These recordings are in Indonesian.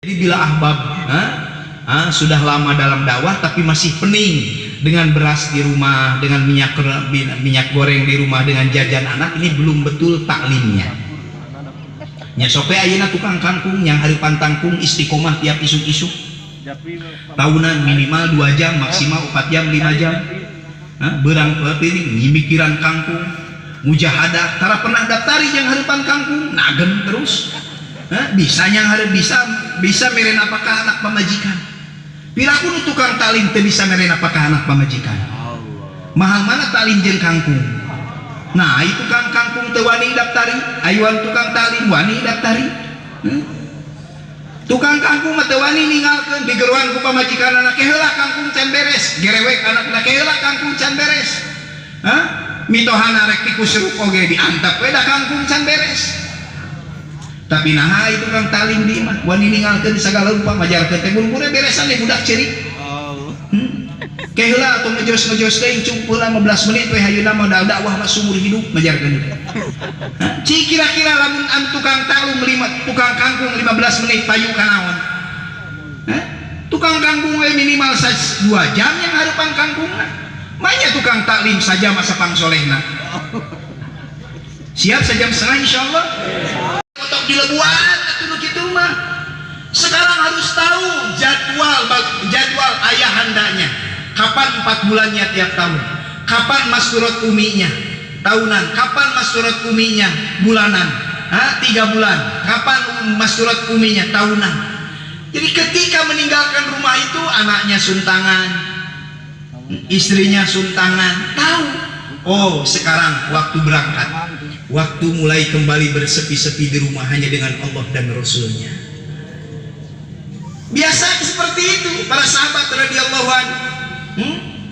Jadi bila ahbab sudah lama dalam dakwah tapi masih pening dengan beras di rumah, dengan minyak goreng di rumah, dengan jajan anak, ini belum betul taklimnya. Nya sope ayeuna tukang kangkung yang haripan tangkung istiqomah tiap isuk-isuk. Tahunan minimal 2 jam, maksimal 4 jam, 5 jam. Berang ini mikiran kangkung, mujahadah, tara pernah daftari yang haripan kangkung, nagen terus. Bisa yang harus bisa meren apakah anak pemajikan. Piraku nu tukang talim teu bisa meren apakah anak pemajikan. Mahal mana talim jeung kangkung. Nah, itu tukang kangkung teu wani daftari, ayuan tukang talim wani daftari. Tukang kangkung mah teu wani ninggalkeun digeruan ku pamajikan anak heula kangkung can beres, gerewek anakna heula kangkung can beres. Mitohana rek dikusruk oge diantap we da kangkung can beres. Tapi nah itu kang talim di imah wani ninggalkeun sagala rupa majarkeun teh buru-buru beresan deh budak ceurik. Kaheula atuh ngejos teh cukup 15 menit we hayeuna mah dakwah mah sumur hidup majarkeun. Ci kira-kira lamun an tukang talim tukang kangkung 15 menit payu kanaon. Tukang kangkung we minimal 2 jam yang harapan kangkungna. Manya tukang taklim saja masa pangsolehna. Siap sejam setengah insyaallah. Potong dilebuan atuh kitu mah. Sekarang harus tahu jadwal ayahandanya. Kapan 4 bulannya tiap tahun? Kapan masturot uminya? Tahunan. Kapan masturot uminya? Bulanan. 3 bulan. Kapan masturot uminya? Tahunan. Jadi ketika meninggalkan rumah itu anaknya suntangan, istrinya suntangan, tahu. Oh, sekarang waktu berangkat. Waktu mulai kembali bersepi-sepi di rumah hanya dengan Allah dan Rasulnya. Biasa seperti itu para sahabat radhiyallahu anhu.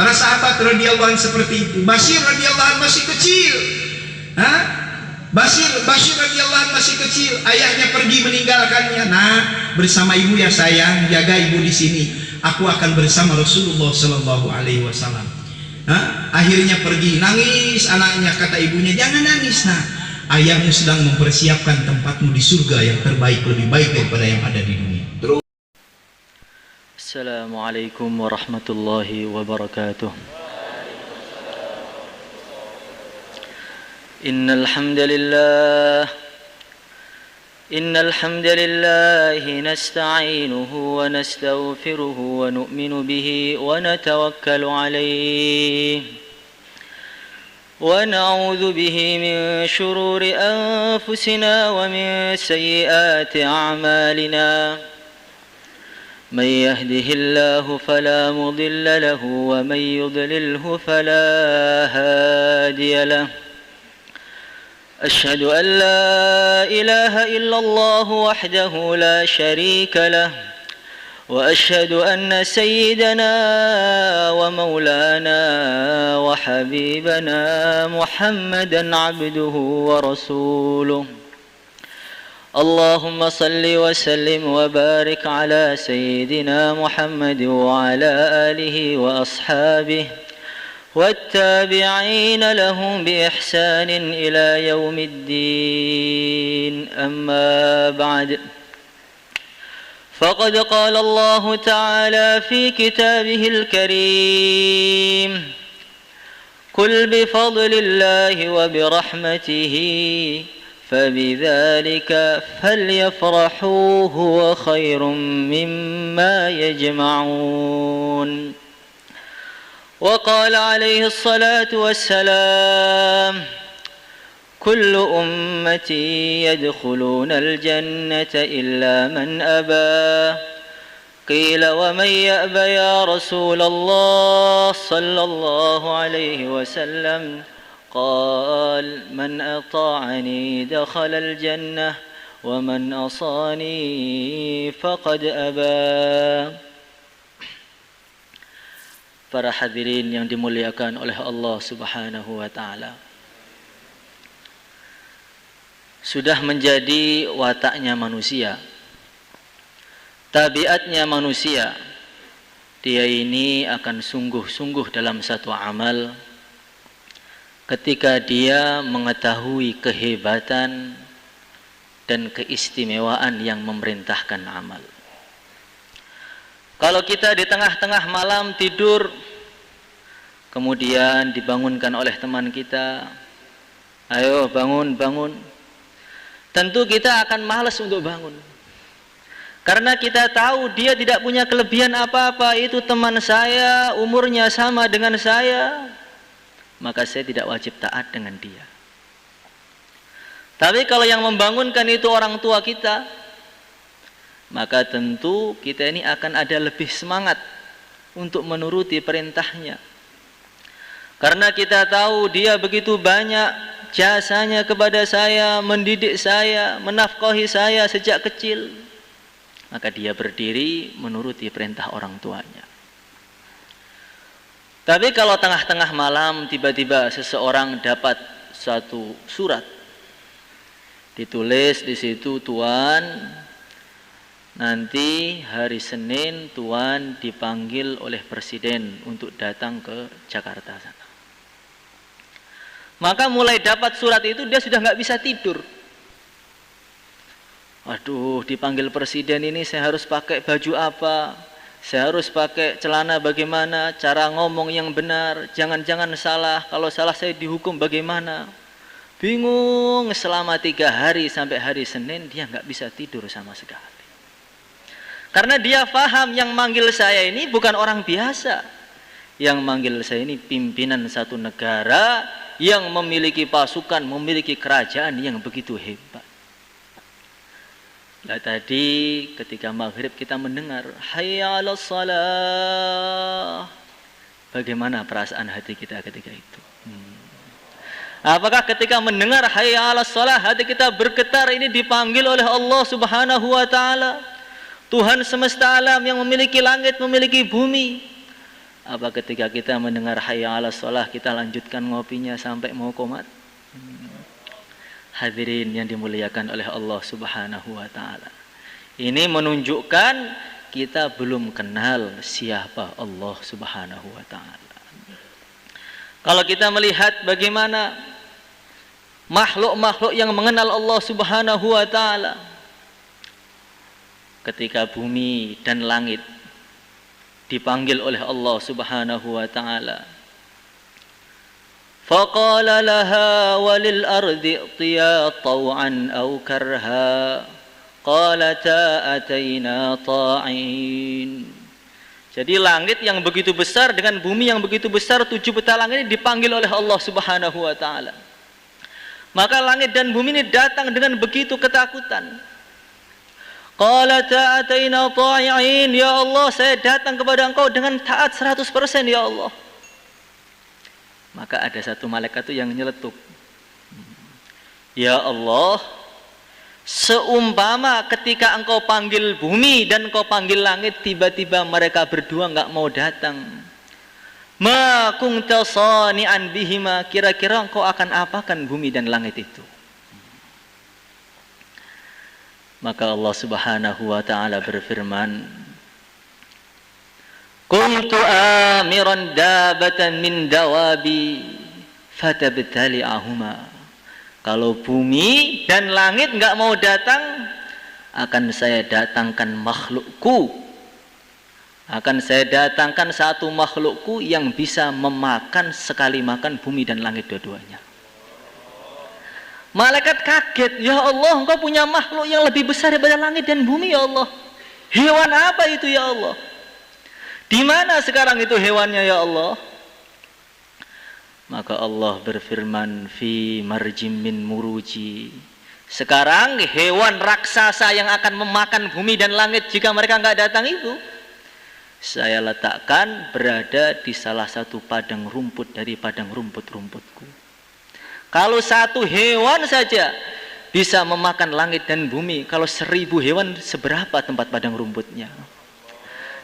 Para sahabat radhiyallahu anhu seperti itu. Bashir radhiyallahu anhu masih kecil. Bashir radhiyallahu anhu masih kecil. Ayahnya pergi meninggalkannya. Nah, bersama ibu ya sayang, jaga ibu di sini. Aku akan bersama Rasulullah sallallahu alaihi wasallam. Akhirnya pergi, nangis anaknya, kata ibunya jangan nangis. Nah, ayahmu sedang mempersiapkan tempatmu di surga yang terbaik, lebih baik daripada yang ada di dunia. Terus. Assalamualaikum warahmatullahi wabarakatuh. Innal hamdalillah nasta'inuhu wa nastaghfiruhu wa nu'minu bihi wa natawakkalu alayhi wa na'udzu bihi min shururi anfusina wa min sayyiati a'malina. من يهده الله فلا مضل له ومن يضلله فلا هادي له أشهد أن لا إله إلا الله وحده لا شريك له وأشهد أن سيدنا ومولانا وحبيبنا محمدا عبده ورسوله اللهم صل وسلم وبارك على سيدنا محمد وعلى آله وأصحابه والتابعين لهم بإحسان إلى يوم الدين أما بعد فقد قال الله تعالى في كتابه الكريم قل بفضل الله وبرحمته فبذلك فليفرحوا هو خير مما يجمعون وقال عليه الصلاة والسلام كل أمتي يدخلون الجنة إلا من أبى قيل ومن يأبى يا رسول الله صلى الله عليه وسلم قال من أطاعني دخل الجنة ومن أصاني فقد أبى. Para hadirin yang dimuliakan oleh Allah Subhanahu wa taala. Sudah menjadi wataknya manusia, tabiatnya manusia. Dia ini akan sungguh-sungguh dalam satu amal ketika dia mengetahui kehebatan dan keistimewaan yang memerintahkan amal. Kalau kita di tengah-tengah malam tidur, kemudian dibangunkan oleh teman kita, ayo bangun, bangun. Tentu kita akan malas untuk bangun. Karena kita tahu dia tidak punya kelebihan apa-apa, itu teman saya, umurnya sama dengan saya, maka saya tidak wajib taat dengan dia. Tapi kalau yang membangunkan itu orang tua kita, maka tentu kita ini akan ada lebih semangat untuk menuruti perintahnya. Karena kita tahu dia begitu banyak jasanya kepada saya, mendidik saya, menafkahi saya sejak kecil, maka dia berdiri menuruti perintah orang tuanya. Tapi kalau tengah-tengah malam tiba-tiba seseorang dapat suatu surat, ditulis di situ, Tuan, nanti hari Senin Tuan dipanggil oleh Presiden untuk datang ke Jakarta sana. Maka mulai dapat surat itu dia sudah nggak bisa tidur. Aduh, dipanggil Presiden ini saya harus pakai baju apa? Saya harus pakai celana bagaimana? Cara ngomong yang benar, jangan-jangan salah. Kalau salah saya dihukum bagaimana? Bingung selama 3 hari sampai hari Senin dia nggak bisa tidur sama sekali. Karena dia paham yang manggil saya ini bukan orang biasa. Yang manggil saya ini pimpinan satu negara yang memiliki pasukan, memiliki kerajaan yang begitu hebat. Nah, tadi ketika maghrib kita mendengar hayya 'alas shalah. Bagaimana perasaan hati kita ketika itu? Apakah ketika mendengar hayya 'alas shalah hati kita bergetar, ini dipanggil oleh Allah Subhanahu wa taala, Tuhan semesta alam yang memiliki langit, memiliki bumi? Apa ketika kita mendengar hayya 'alas shalah kita lanjutkan ngopinya sampai mau qomat? Hadirin yang dimuliakan oleh Allah Subhanahu wa taala. Ini menunjukkan kita belum kenal siapa Allah Subhanahu wa taala. Kalau kita melihat bagaimana makhluk-makhluk yang mengenal Allah Subhanahu wa taala, ketika bumi dan langit dipanggil oleh Allah Subhanahu wa taala, فقال لها وللأرض ائتيا طوعا أو كرها قالتا أتينا طاعين. Jadi langit yang begitu besar dengan bumi yang begitu besar, 7 peta langit ini dipanggil oleh Allah Subhanahu wa taala. Maka langit dan bumi ini datang dengan begitu ketakutan. Qalata ataina ta'i'in, ya Allah saya datang kepada Engkau dengan taat 100% ya Allah. Maka ada satu malaikat itu yang nyeletuk, ya Allah, seumpama ketika Engkau panggil bumi dan Engkau panggil langit, tiba-tiba mereka berdua enggak mau datang, ma kunta sani'an bihima, kira-kira Engkau akan apakan bumi dan langit itu? Maka Allah Subhanahu wa taala berfirman, kuntu amiran dabatan min dawabi fatabtali'ahuma. Kalau bumi dan langit enggak mau datang, akan saya datangkan makhlukku, akan saya datangkan satu makhlukku yang bisa memakan sekali makan bumi dan langit dua-duanya. Malaikat kaget, ya Allah, Engkau punya makhluk yang lebih besar daripada langit dan bumi ya Allah. Hewan apa itu ya Allah? Di mana sekarang itu hewannya ya Allah? Maka Allah berfirman, fi marjim min muruji. Sekarang hewan raksasa yang akan memakan bumi dan langit jika mereka enggak datang itu, saya letakkan berada di salah satu padang rumput dari padang rumput-rumputku. Kalau satu hewan saja bisa memakan langit dan bumi, kalau 1000 hewan seberapa tempat padang rumputnya?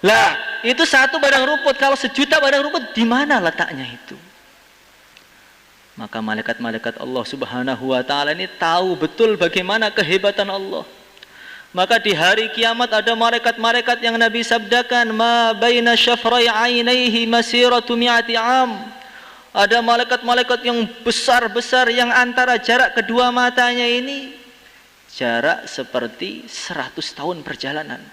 Lah, itu satu padang rumput, kalau 1.000.000 padang rumput di mana letaknya itu? Maka malaikat-malaikat Allah Subhanahu wa taala ini tahu betul bagaimana kehebatan Allah. Maka di hari kiamat ada malaikat-malaikat yang Nabi sabdakan, ma baina syafrai ainaihi masiratu mi'ati am. Ada malaikat-malaikat yang besar-besar yang antara jarak kedua matanya ini jarak seperti 100 tahun perjalanan.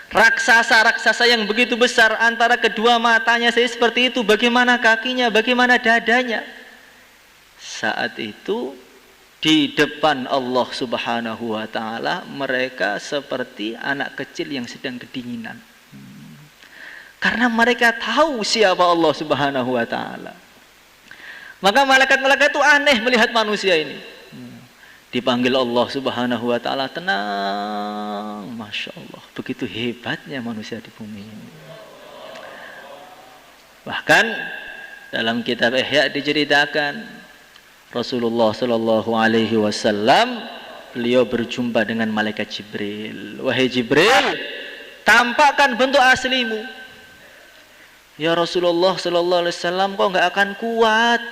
Raksasa-raksasa yang begitu besar, antara kedua matanya saya seperti itu, bagaimana kakinya, bagaimana dadanya. Saat itu di depan Allah Subhanahu wa ta'ala mereka seperti anak kecil yang sedang kedinginan. Karena mereka tahu siapa Allah Subhanahu wa ta'ala. Maka malaikat-malaikat itu aneh melihat manusia ini. Dipanggil Allah Subhanahu wa ta'ala, tenang, Masya Allah, begitu hebatnya manusia di bumi ini. Bahkan dalam kitab Ihya diceritakan Rasulullah Shallallahu Alaihi Wasallam beliau berjumpa dengan malaikat Jibril. Wahai Jibril, tampakkan bentuk aslimu. Ya Rasulullah Shallallahu Alaihi Wasallam, kok nggak akan kuat?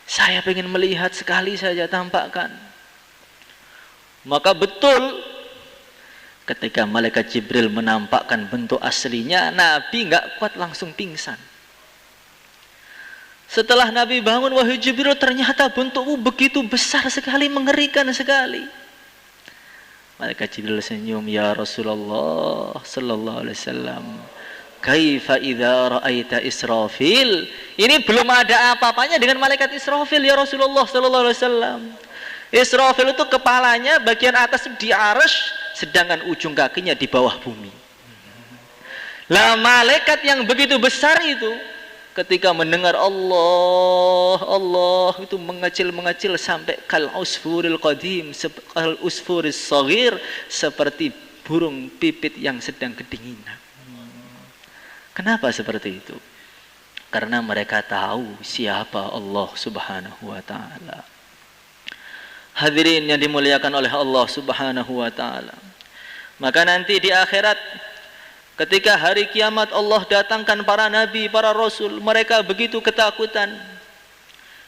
Saya pengen melihat sekali saja, tampakkan. Maka betul ketika malaikat Jibril menampakkan bentuk aslinya, Nabi nggak kuat, langsung pingsan. Setelah Nabi bangun, wahai Jibril, ternyata bentukmu begitu besar sekali, mengerikan sekali. Malaikat Jibril senyum, ya Rasulullah Sallallahu Alaihi Wasallam, kaifa idza ra'aita Israfil? Ini belum ada apa-apanya dengan malaikat Israfil ya Rasulullah Sallallahu Alaihi Wasallam. Israfil itu kepalanya bagian atas di arsy, sedangkan ujung kakinya di bawah bumi. Lah malaikat yang begitu besar itu ketika mendengar Allah itu mengecil-mengecil sampai kal usfuril qadim, kal usfuris saghir, seperti burung pipit yang sedang kedinginan. Kenapa seperti itu? Karena mereka tahu siapa Allah Subhanahu wa ta'ala. Hadirin yang dimuliakan oleh Allah Subhanahu wa ta'ala, maka nanti di akhirat ketika hari kiamat Allah datangkan para nabi, para rasul, mereka begitu ketakutan.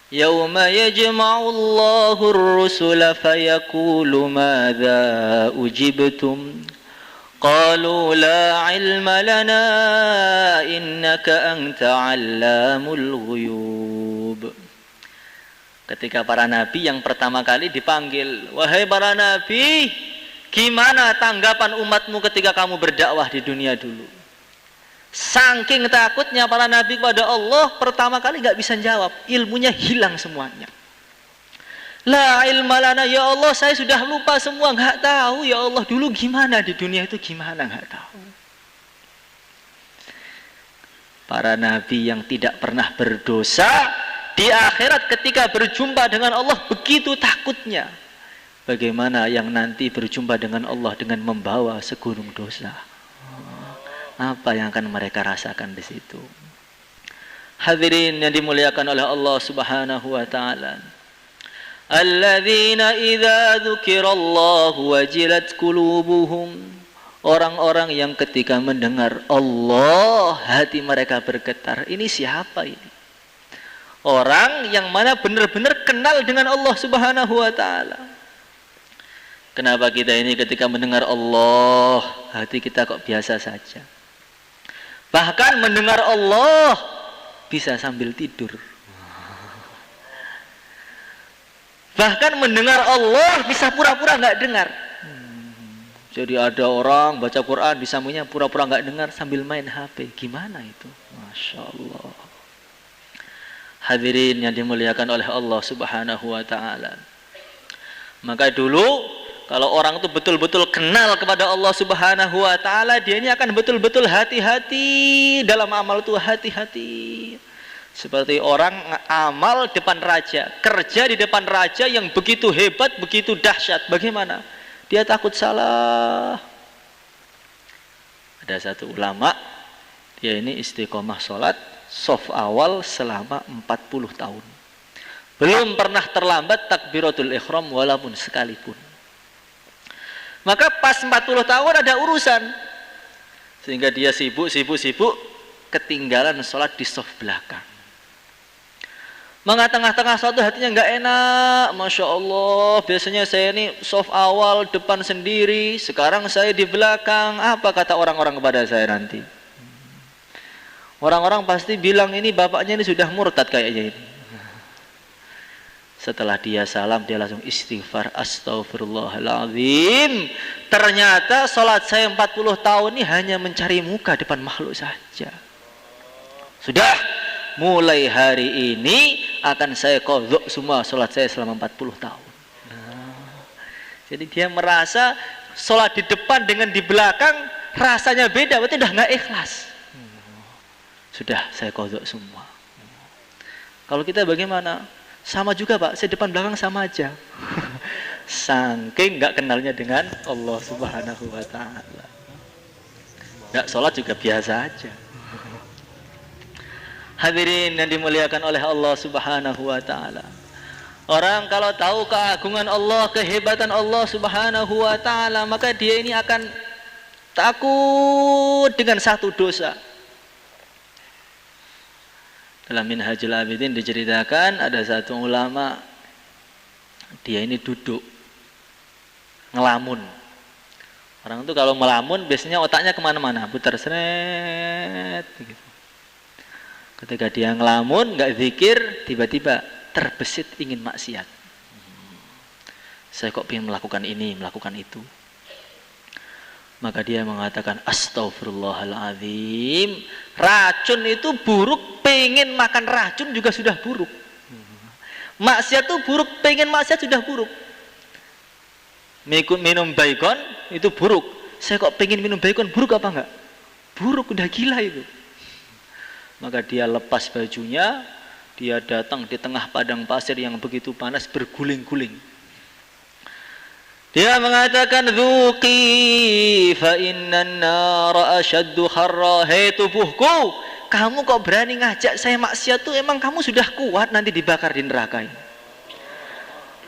Yauma yajma'u Allahu ar-rusula fayaqulu madza ujibtum qalu la ilma lana innaka anta 'allamul ghuyub. Ketika para nabi yang pertama kali dipanggil, wahai para nabi, gimana tanggapan umatmu ketika kamu berdakwah di dunia dulu? Saking takutnya para nabi kepada Allah, pertama kali nggak bisa jawab, ilmunya hilang semuanya. La ilma lana, ya Allah, saya sudah lupa semua, nggak tahu ya Allah dulu gimana di dunia itu, gimana nggak tahu. Para nabi yang tidak pernah berdosa di akhirat ketika berjumpa dengan Allah begitu takutnya. Bagaimana yang nanti berjumpa dengan Allah dengan membawa segunung dosa? Apa yang akan mereka rasakan di situ? Hadirin yang dimuliakan oleh Allah Subhanahu wa ta'ala. Alladzina idza dzukirallahu wajilat qulubuhum. Orang-orang yang ketika mendengar Allah hati mereka bergetar. Ini siapa ini? Orang yang mana benar-benar kenal dengan Allah Subhanahu wa ta'ala. Kenapa kita ini ketika mendengar Allah hati kita kok biasa saja? Bahkan mendengar Allah bisa sambil tidur. Bahkan mendengar Allah bisa pura-pura nggak dengar. Jadi ada orang baca Quran di sampingnya pura-pura nggak dengar sambil main HP. Gimana itu? Masya Allah. Hadirin yang dimuliakan oleh Allah Subhanahu wa ta'ala. Maka dulu kalau orang itu betul-betul kenal kepada Allah Subhanahu wa ta'ala, dia ini akan betul-betul hati-hati dalam amal itu, hati-hati. Seperti orang amal depan raja, kerja di depan raja yang begitu hebat, begitu dahsyat. Bagaimana? Dia takut salah. Ada satu ulama, dia ini istiqomah sholat shaf awal selama 40 tahun. Belum pernah terlambat takbiratul ihram walaupun sekalipun. Maka pas 40 tahun ada urusan. Sehingga dia sibuk ketinggalan sholat di shaf belakang. Maka tengah-tengah sholat hatinya nggak enak. Masya Allah, biasanya saya ini shaf awal depan sendiri, sekarang saya di belakang. Apa kata orang-orang kepada saya nanti? Orang-orang pasti bilang ini bapaknya ini sudah murtad kayaknya ini. Setelah dia salam, dia langsung istighfar, astaghfirullahaladzim. Ternyata sholat saya 40 tahun ini hanya mencari muka depan makhluk saja. Sudah, mulai hari ini akan saya qadha semua sholat saya selama 40 tahun. Jadi dia merasa sholat di depan dengan di belakang rasanya beda, berarti udah nggak ikhlas. Sudah, saya qadha semua. Kalau kita bagaimana? Sama juga Pak, saya depan belakang sama aja. Saking nggak kenalnya dengan Allah Subhanahu wa Ta'ala. Nggak sholat juga biasa aja. Hadirin yang dimuliakan oleh Allah Subhanahu wa Ta'ala. Orang kalau tahu keagungan Allah, kehebatan Allah Subhanahu wa Ta'ala, maka dia ini akan takut dengan satu dosa. Dalam Minhajul Abidin diceritakan ada satu ulama, dia ini duduk ngelamun. Orang itu kalau melamun biasanya otaknya kemana-mana, putar seret gitu. Ketika dia ngelamun, nggak zikir, tiba-tiba terbesit ingin maksiat. Saya kok ingin melakukan ini, melakukan itu. Maka dia mengatakan astaghfirullahaladzim. Racun itu buruk, pengen makan racun juga sudah buruk. Maksiat itu buruk, pengen maksiat sudah buruk. Minum baygon itu buruk. Saya kok pengen minum baygon, buruk apa enggak? Buruk, udah gila itu. Maka dia lepas bajunya, dia datang di tengah padang pasir yang begitu panas, berguling-guling. Dia mengatakan, "Dzuqi fa innan nara ashaddu harra." Hei tubuhku, kamu kok berani ngajak saya maksiat tuh, emang kamu sudah kuat nanti dibakar di neraka ini.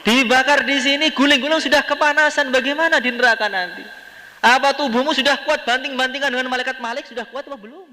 Dibakar di sini, guling-guling sudah kepanasan, bagaimana di neraka nanti? Apa tubuhmu sudah kuat banting-bantingan dengan malaikat Malik, sudah kuat apa belum?